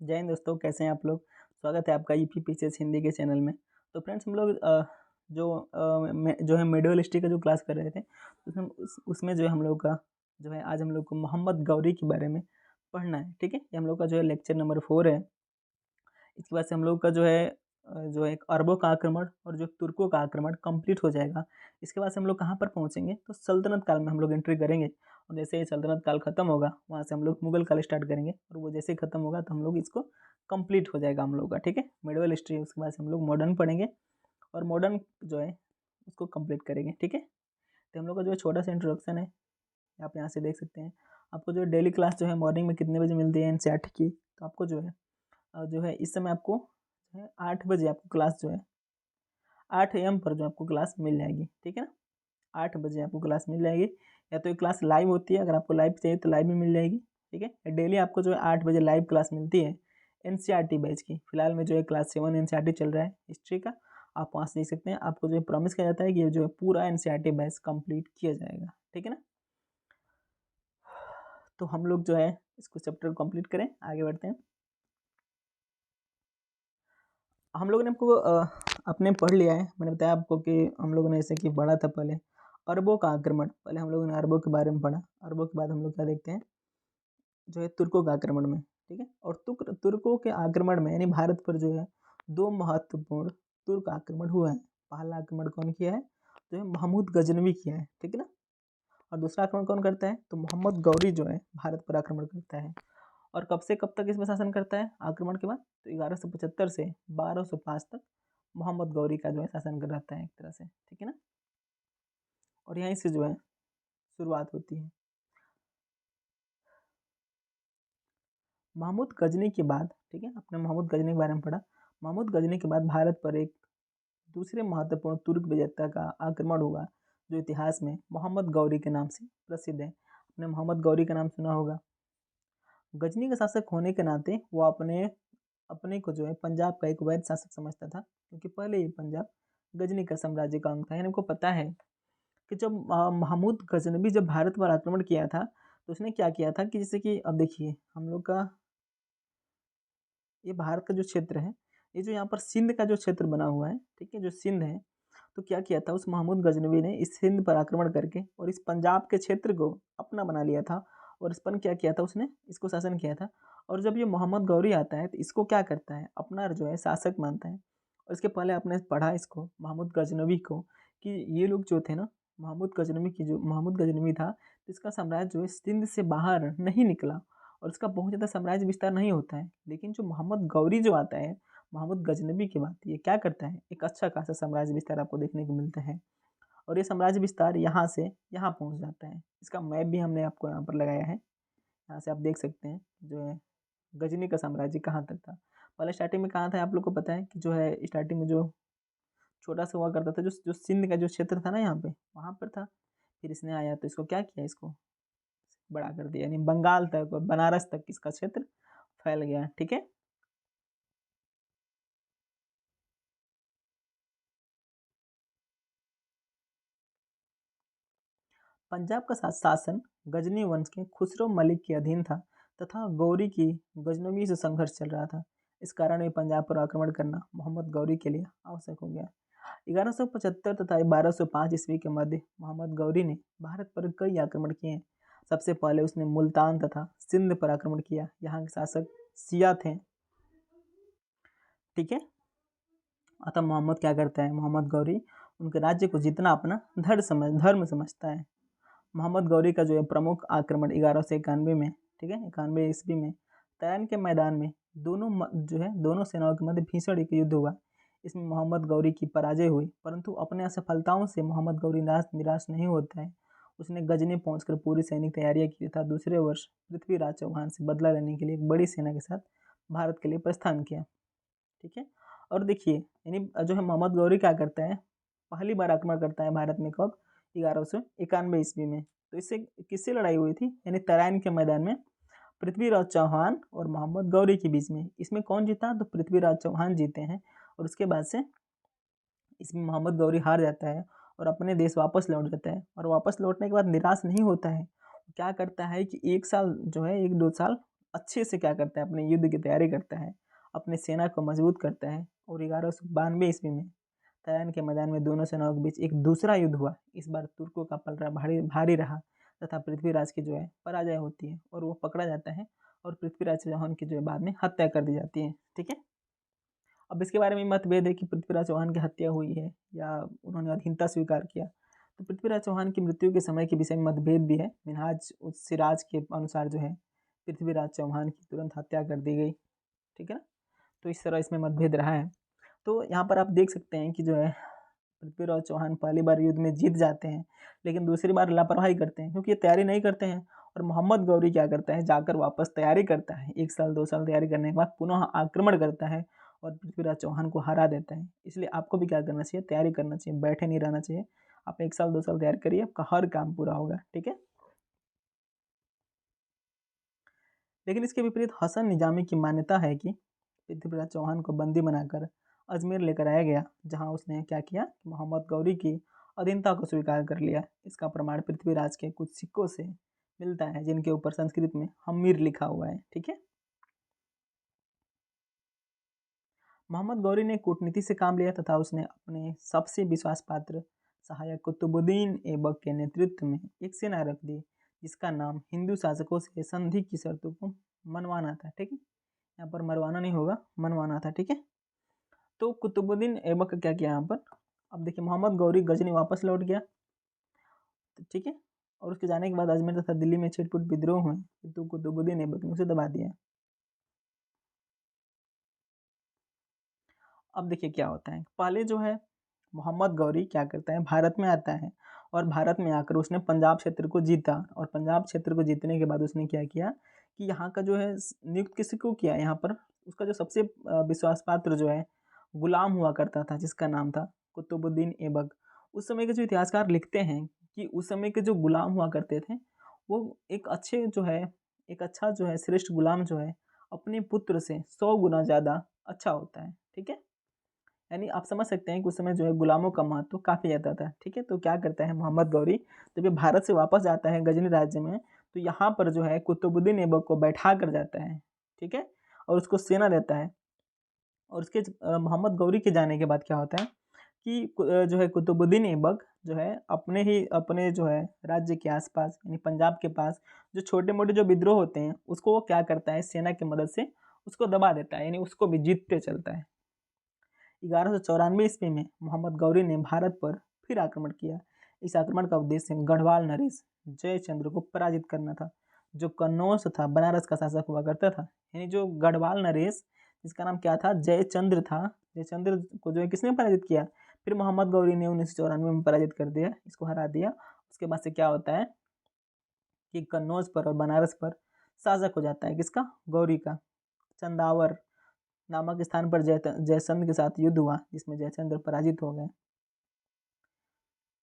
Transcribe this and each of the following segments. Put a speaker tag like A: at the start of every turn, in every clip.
A: जय हिंद दोस्तों, कैसे हैं आप लोग। स्वागत है आपका ईपीपीसीएस हिंदी के चैनल में। तो फ्रेंड्स, हम लोग जो है मेडिवल हिस्ट्री का जो क्लास कर रहे थे, उसमें जो है हम लोग का जो है आज हम लोग को मोहम्मद गौरी के बारे में पढ़ना है। ठीक है, ये हम लोग का जो है लेक्चर नंबर 4 है। इसके बाद से हम लोग का जो है एक अरबों का आक्रमण और जो तुर्कों का आक्रमण कंप्लीट हो जाएगा। इसके बाद से हम लोग कहाँ पर पहुँचेंगे, तो सल्तनत काल में हम लोग एंट्री करेंगे। और जैसे ही सल्तनत काल खत्म होगा, वहाँ से हम लोग मुगल काल स्टार्ट करेंगे, और वो जैसे ही खत्म होगा तो हम लोग इसको कंप्लीट हो जाएगा हम लोग का। ठीक है, मिडिवल हिस्ट्री। उसके बाद से हम लोग मॉडर्न पढ़ेंगे और मॉडर्न जो है उसको कंप्लीट करेंगे। ठीक है, तो हम लोग का जो है छोटा सा इंट्रोडक्शन है, आप यहाँ से देख सकते हैं। आपको जो डेली क्लास जो है मॉर्निंग में कितने बजे मिलती है एनसीईआरटी की, तो आपको जो है इस समय आपको जो है 8 बजे आपको क्लास जो है 8 AM पर जो आपको क्लास मिल जाएगी। ठीक है ना, 8 बजे आपको क्लास मिल जाएगी। या तो ये क्लास लाइव होती है, अगर आपको लाइव चाहिए तो लाइव भी मिल जाएगी। ठीक है, डेली आपको जो है 8 बजे लाइव क्लास मिलती है एनसीईआरटी बैच की। फिलहाल में जो है क्लास 7 एनसीईआरटी चल रहा है हिस्ट्री का, आप वहाँ से देख सकते हैं। आपको जो है प्रॉमिस किया जाता है कि ये जो है पूरा एनसीईआरटी बैच कंप्लीट किया जाएगा। ठीक है ना, तो हम लोग जो है इसको चैप्टर को कंप्लीट करें, आगे बढ़ते हैं। हम लोगों ने आपको अपने पढ़ लिया है। मैंने बताया आपको कि हम लोगों ने जैसे कि पढ़ा था पहले अरबों का आक्रमण। पहले हम लोगों ने अरबों के बारे में पढ़ा। अरबों के बाद हम लोग क्या देखते हैं, जो है तुर्कों के आक्रमण में। ठीक है, और तुर्कों के आक्रमण में यानी भारत पर जो है 2 महत्वपूर्ण तुर्क आक्रमण हुए हैं। पहला आक्रमण कौन किया है, जो है महमूद गजनवी किया है। ठीक है ना, और दूसरा आक्रमण कौन करता है, तो मोहम्मद गौरी जो है भारत पर आक्रमण करता है। और कब से कब तक इसमें शासन करता है आक्रमण के बाद, तो 1175 से 1205 तक मोहम्मद गौरी का जो है शासन कर रहता है एक तरह से। ठीक है ना, और यहीं से जो है शुरुआत होती है। महमूद गजनी के बाद, ठीक है, आपने महमूद गजनी के बारे में पढ़ा। महमूद गजनी के बाद भारत पर एक दूसरे महत्वपूर्ण तुर्क विजेता का आक्रमण हुआ, जो इतिहास में मोहम्मद गौरी के नाम से प्रसिद्ध है। आपने मोहम्मद गौरी का नाम सुना होगा। गजनी का शासक होने के नाते वो अपने अपने को जो है पंजाब का एक वैध शासक समझता था, क्योंकि पहले ये पंजाब गजनी का साम्राज्य का अंग था। यानी हमको पता है कि जब महमूद गजनवी जब भारत पर आक्रमण किया था, तो उसने क्या किया था कि जैसे कि अब देखिए हम लोग का ये भारत का जो क्षेत्र है, ये जो यहाँ पर सिंध का जो क्षेत्र बना हुआ है, ठीक है, जो सिंध है, तो क्या किया था उस महमूद गजनवी ने इस सिंध पर आक्रमण करके और इस पंजाब के क्षेत्र को अपना बना लिया था। और इस पर क्या किया था, उसने इसको शासन किया था। और जब ये मोहम्मद गौरी आता है तो इसको क्या करता है, अपना जो है शासक मानता है। और इसके पहले आपने पढ़ा इसको महमूद गजनवी को कि ये लोग जो थे ना, महमूद गजनवी था, तो इसका साम्राज्य जो है सिंध से बाहर नहीं निकला और इसका बहुत ज़्यादा साम्राज्य विस्तार नहीं होता है। लेकिन जो मोहम्मद गौरी जो आता है महमूद गजनबी की बात, ये क्या करता है, एक अच्छा खासा साम्राज्य विस्तार आपको देखने को मिलता है। और ये साम्राज्य विस्तार यहाँ से यहाँ पहुँच जाता है। इसका मैप भी हमने आपको यहाँ पर लगाया है, यहाँ से आप देख सकते हैं जो है गजनी का साम्राज्य कहाँ तक था। पहले स्टार्टिंग में कहाँ था, आप लोग को पता है कि जो है स्टार्टिंग में जो छोटा सा हुआ करता था, जो जो सिंध का जो क्षेत्र था ना यहाँ पे, वहाँ पर था। फिर इसने आया तो इसको क्या किया, इसको बड़ा कर दिया, यानी बंगाल तक और बनारस तक इसका क्षेत्र फैल गया। ठीक है, पंजाब का शासन गजनी वंश के खुसरो मलिक के अधीन था तथा गौरी की गजनवी से संघर्ष चल रहा था। इस कारण में पंजाब पर आक्रमण करना मोहम्मद गौरी के लिए आवश्यक हो गया। 1175 तथा 1205 ईस्वी के मध्य मोहम्मद गौरी ने भारत पर कई आक्रमण किए हैं। सबसे पहले उसने मुल्तान तथा सिंध पर आक्रमण किया। यहाँ के शासक सिया थे। ठीक है, अतः मोहम्मद क्या करता है, मोहम्मद गौरी उनके राज्य को जितना अपना धर्म समझता है। मोहम्मद गौरी का जो है प्रमुख आक्रमण 1191 में, ठीक है, 91 ईस्वी में तैन के मैदान में जो है दोनों सेनाओं के मध्य भीषण एक युद्ध हुआ। इसमें मोहम्मद गौरी की पराजय हुई, परंतु अपने असफलताओं से मोहम्मद गौरी निराश नहीं होता है। उसने गजनी पहुंचकर पूरी सैनिक तैयारियां की तथा दूसरे वर्ष पृथ्वीराज चौहान से बदला लेने के लिए एक बड़ी सेना के साथ भारत के लिए प्रस्थान किया। ठीक है, और देखिए यानी जो है मोहम्मद गौरी क्या करता है, पहली बार आक्रमण करता है भारत में कब, 1191 ईस्वी में। तो इससे किससे लड़ाई हुई थी, यानी तराइन के मैदान में पृथ्वीराज चौहान और मोहम्मद गौरी के बीच में। इसमें कौन जीता, तो पृथ्वीराज चौहान जीते हैं। और उसके बाद से इसमें मोहम्मद गौरी हार जाता है और अपने देश वापस लौट जाता है। और वापस लौटने के बाद निराश नहीं होता है, क्या करता है कि एक साल जो है 1-2 साल अच्छे से क्या करता है, अपने युद्ध की तैयारी करता है, अपनी सेना को मजबूत करता है। और 1192 ईस्वी में तराइन के मैदान में दोनों सेनाओं के बीच एक दूसरा युद्ध हुआ। इस बार तुर्कों का पलड़ा भारी भारी रहा तथा पृथ्वीराज की जो है पराजय होती है और वो पकड़ा जाता है और पृथ्वीराज चौहान की जो है बाद में हत्या कर दी जाती है। ठीक है, अब इसके बारे में मतभेद है कि पृथ्वीराज चौहान की हत्या हुई है या उन्होंने अधीनता स्वीकार किया। तो पृथ्वीराज चौहान की मृत्यु के समय के विषय में मतभेद भी है। मिनहाज उस सिराज के अनुसार जो है पृथ्वीराज चौहान की तुरंत हत्या कर दी गई। ठीक है ना, तो इस तरह इसमें मतभेद रहा है। तो यहाँ पर आप देख सकते हैं कि जो है पृथ्वीराज चौहान पहली बार युद्ध में जीत जाते हैं, लेकिन दूसरी बार लापरवाही करते हैं क्योंकि ये तैयारी नहीं करते हैं। और मोहम्मद गौरी क्या करता है, जाकर वापस तैयारी करता है, 1 साल 2 साल तैयारी करने के बाद पुनः आक्रमण करता है और पृथ्वीराज चौहान को हरा देता है। इसलिए आपको भी क्या करना चाहिए, तैयारी करना चाहिए, बैठे नहीं रहना चाहिए। आप 1 साल 2 साल तैयारी करिए, आपका हर काम पूरा होगा। ठीक है, लेकिन इसके विपरीत हसन निजामी की मान्यता है कि पृथ्वीराज चौहान को बंदी बनाकर अजमेर लेकर आया गया, जहां उसने क्या किया, मोहम्मद गौरी की अधीनता को स्वीकार कर लिया। इसका प्रमाण पृथ्वीराज के कुछ सिक्कों से मिलता है जिनके ऊपर संस्कृत में हमीर लिखा हुआ है। ठीक है, मोहम्मद गौरी ने कूटनीति से काम लिया तथा उसने अपने सबसे विश्वास पात्र सहायक कुतुबुद्दीन ऐबक के नेतृत्व में एक सेना रख दी, जिसका नाम हिंदू शासकों से संधि की शर्तों को मनवाना था। ठीक है, यहाँ पर मरवाना नहीं होगा, मनवाना था। ठीक है, तो कुतुबुद्दीन ऐबक क्या किया यहाँ पर, अब देखिए मोहम्मद गौरी गजनी वापस लौट गया। ठीक है, और उसके जाने के बाद अजमेर तथा दिल्ली में छिटपुट विद्रोह हुए तो कुतुबुद्दीन ऐबक ने उसे दबा दिया। अब देखिए क्या होता है, पहले जो है मोहम्मद गौरी क्या करता है, भारत में आता है और भारत में आकर उसने पंजाब क्षेत्र को जीता। और पंजाब क्षेत्र को जीतने के बाद उसने क्या किया कि यहाँ का जो है नियुक्त किसी को किया, यहाँ पर उसका जो सबसे विश्वास पात्र जो है गुलाम हुआ करता था, जिसका नाम था कुतुबुद्दीन ऐबक। उस समय के जो इतिहासकार लिखते हैं कि उस समय के जो गुलाम हुआ करते थे वो एक अच्छे जो है, एक अच्छा जो है श्रेष्ठ गुलाम जो है अपने पुत्र से 100 गुना ज़्यादा अच्छा होता है। ठीक है, यानी आप समझ सकते हैं कि उस समय जो है गुलामों का महत्व तो काफ़ी ज़्यादा था। ठीक है, तो क्या करता है मोहम्मद गौरी, जब ये भारत से वापस जाता है गजनी राज्य में, तो यहाँ पर जो है कुतुबुद्दीन ऐबक को बैठा कर जाता है। ठीक है, और उसको सेना देता है। और उसके मोहम्मद गौरी के जाने के बाद क्या होता है कि जो है कुतुबुद्दीन ऐबक जो है अपने जो है राज्य के आसपास यानी पंजाब के पास जो छोटे मोटे जो विद्रोह होते हैं उसको वो क्या करता है, सेना की मदद से उसको दबा देता है, यानी उसको भी जीतते चलता है। 1194 ईस्वी में मोहम्मद गौरी ने भारत पर फिर आक्रमण किया। इस आक्रमण का उद्देश्य गढ़वाल नरेश जयचंद्र को पराजित करना था, जो कन्नौज तथा बनारस का शासक हुआ करता था। यानी जो गढ़वाल नरेश, जिसका नाम क्या था, जयचंद्र था, जयचंद्र को जो है किसने पराजित किया, फिर मोहम्मद गौरी ने 1994 में पराजित कर दिया, इसको हरा दिया। उसके बाद से क्या होता है कि कन्नौज पर और बनारस पर शासक हो जाता है किसका, गौरी का। चंदावर नामक स्थान पर जयचंद्र के साथ युद्ध हुआ, जिसमें जयचंद्र पराजित हो गए।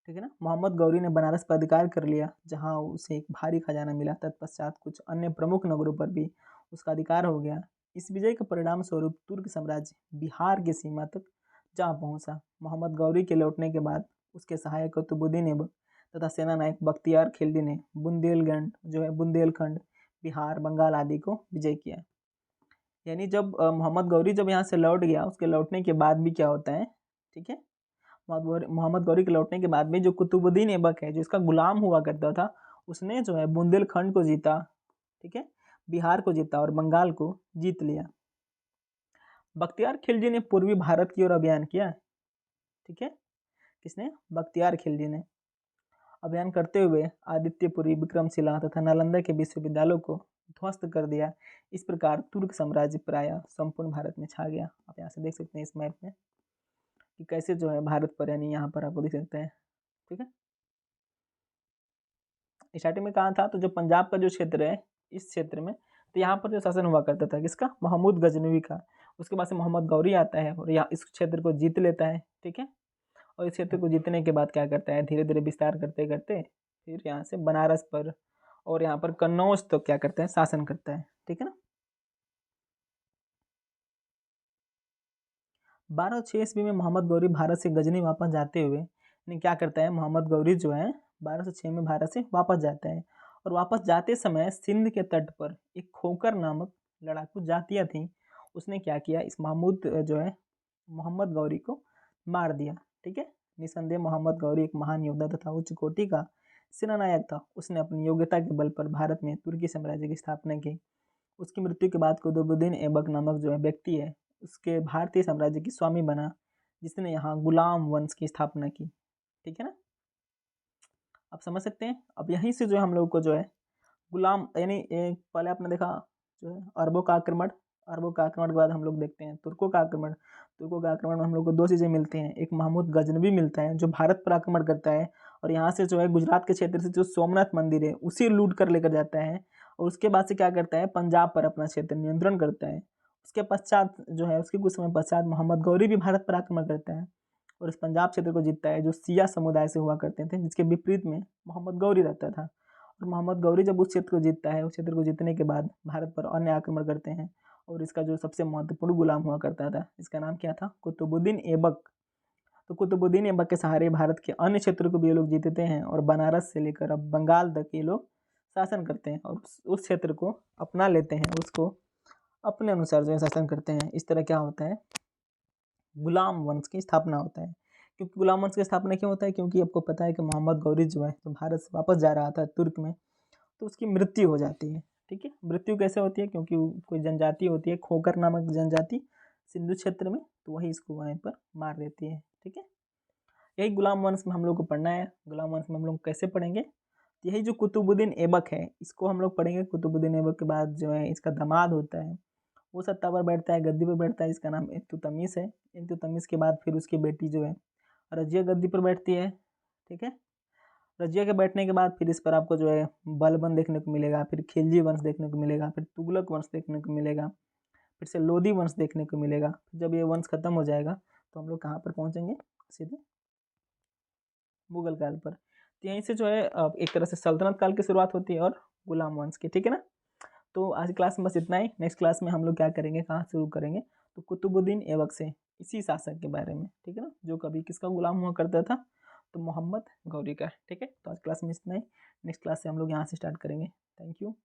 A: ठीक है ना, मोहम्मद गौरी ने बनारस पर अधिकार कर लिया, जहां उसे एक भारी खजाना मिला। तत्पश्चात कुछ अन्य प्रमुख नगरों पर भी उसका अधिकार हो गया। इस विजय के परिणाम स्वरूप तुर्क साम्राज्य बिहार की सीमा तक जा पहुंचा। मोहम्मद गौरी के लौटने के बाद उसके सहायक कुतुबुद्दीन ऐबक तथा सेना नायक बख्तियार खिलजी ने बुंदेलखंड, बिहार, बंगाल आदि को विजय किया। यानी जब मोहम्मद गौरी जब यहाँ से लौट गया, उसके लौटने के बाद भी क्या होता है, ठीक है, मोहम्मद गौरी के लौटने के बाद भी जो कुतुबुद्दीन ऐबक है, जो इसका गुलाम हुआ करता था, उसने जो है बुंदेलखंड को जीता। ठीक है, बिहार को जीता और बंगाल को जीत लिया। बख्तियार खिलजी ने पूर्वी भारत की ओर अभियान किया। ठीक है, किसने, बख्तियार खिलजी ने अभियान करते हुए आदित्यपुरी, विक्रमशिला तथा नालंदा के विश्वविद्यालयों को ध्वस्त कर दिया। इस प्रकार तुर्क साम्राज्य प्रायः संपूर्ण भारत में छा गया। आप यहाँ से देख सकते हैं इस मैप में कि कैसे जो है भारत पर, यानी यहाँ पर आपको देख सकते हैं। ठीक है, स्टार्टिंग में कहा था, तो जो पंजाब का जो क्षेत्र है, इस क्षेत्र में तो यहाँ पर जो शासन हुआ करता था किसका, महमूद गजनवी का। उसके बाद से मोहम्मद गौरी आता है और यहाँ इस क्षेत्र को जीत लेता है। ठीक है, और इस क्षेत्र को जीतने के बाद क्या करता है, धीरे धीरे विस्तार करते करते फिर यहाँ से बनारस पर और यहाँ पर कन्नौज तो क्या करता है, शासन करता है। ठीक है ना, 1206 ईस्वी में मोहम्मद गौरी भारत से गजनी वापस जाते हुए क्या करता है, मोहम्मद गौरी जो है 1206 में भारत से वापस जाता है और वापस जाते समय सिंध के तट पर एक खोकर नामक लड़ाकू जातिया थी, उसने क्या किया, इस महमूद जो है मोहम्मद गौरी को मार दिया। ठीक है, निसंदेह मोहम्मद गौरी एक महान योद्धा तथा उच्च कोटि का सेनानायक था। उसने अपनी योग्यता के बल पर भारत में तुर्की साम्राज्य की स्थापना की। उसकी मृत्यु के बाद कुतुबुद्दीन ऐबक नामक जो है व्यक्ति है, उसके भारतीय साम्राज्य की स्वामी बना, जिसने यहाँ गुलाम वंश की स्थापना की। ठीक है ना, आप समझ सकते हैं। अब यहीं से जो है हम लोग को जो है गुलाम यानी पहले आपने देखा जो है अरबों का आक्रमण, अरबों का आक्रमण के बाद हम लोग देखते हैं तुर्कों का आक्रमण। तुर्कों का आक्रमण में हम लोग को दो चीज़ें मिलती हैं, एक महमूद गजनवी मिलता है जो भारत पर आक्रमण करता है और यहाँ से जो है गुजरात के क्षेत्र से जो सोमनाथ मंदिर है उसे लूट कर लेकर जाता है, और उसके बाद से क्या करता है, पंजाब पर अपना क्षेत्र नियंत्रण करता है। उसके पश्चात जो है उसके कुछ समय पश्चात मोहम्मद गौरी भी भारत पर आक्रमण करता है और इस पंजाब क्षेत्र को जीतता है, जो सिया समुदाय से हुआ करते थे, जिसके विपरीत में मोहम्मद गौरी रहता था। और मोहम्मद गौरी जब उस क्षेत्र को जीतता है, उस क्षेत्र को जीतने के बाद भारत पर अन्य आक्रमण करते हैं और इसका जो सबसे महत्वपूर्ण गुलाम हुआ करता था, इसका नाम क्या था, कुतुबुद्दीन ऐबक। तो कुतुबुद्दीन ऐबक के सहारे भारत के अन्य क्षेत्रों को भी ये लोग जीतते हैं और बनारस से लेकर अब बंगाल तक ये लोग शासन करते हैं और उस क्षेत्र को अपना लेते हैं, उसको अपने अनुसार जो है शासन करते हैं। इस तरह क्या होता है, गुलाम वंश की स्थापना होता है। क्योंकि गुलाम वंश की स्थापना क्यों होता है, क्योंकि आपको पता है कि मोहम्मद गौरी जो है तो भारत से वापस जा रहा था तुर्क में, तो उसकी मृत्यु हो जाती है। ठीक है, मृत्यु कैसे होती है, क्योंकि कोई जनजाति होती है खोकर नामक जनजाति सिंधु क्षेत्र में, तो वही इसको वहीं पर मार देती है। ठीक है, यही गुलाम वंश में हम लोग को पढ़ना है। गुलाम वंश में हम लोग कैसे पढ़ेंगे, तो यही जो कुतुबुद्दीन ऐबक है इसको हम लोग पढ़ेंगे। कुतुबुद्दीन ऐबक के बाद जो है इसका दामाद होता है, वो सत्ता पर बैठता है, गद्दी पर बैठता है, जिसका नाम इल्तुतमिश है। इल्तुतमिश के बाद फिर उसकी बेटी जो है रजिया गद्दी पर बैठती है। ठीक है, रजिया के बैठने के बाद फिर इस पर आपको जो है बलबन देखने को मिलेगा, फिर खिलजी वंश देखने को मिलेगा, फिर तुगलक वंश देखने को मिलेगा, फिर से लोधी वंश देखने को मिलेगा। जब ये वंश खत्म हो जाएगा तो हम लोग कहाँ पर पहुँचेंगे, सीधे मुगल काल पर। तो यहीं से जो है एक तरह से सल्तनत काल की शुरुआत होती है और गुलाम वंश की। ठीक है ना, तो आज क्लास में बस इतना ही। नेक्स्ट क्लास में हम लोग क्या करेंगे, कहाँ शुरू करेंगे, तो कुतुबुद्दीन ऐबक से, इसी शासक के बारे में। ठीक है ना, जो कभी किसका गुलाम हुआ करता था, तो मोहम्मद गौरी का। ठीक है, तो आज क्लास में इतना ही। नेक्स्ट क्लास से हम लोग यहाँ से स्टार्ट करेंगे। Thank you.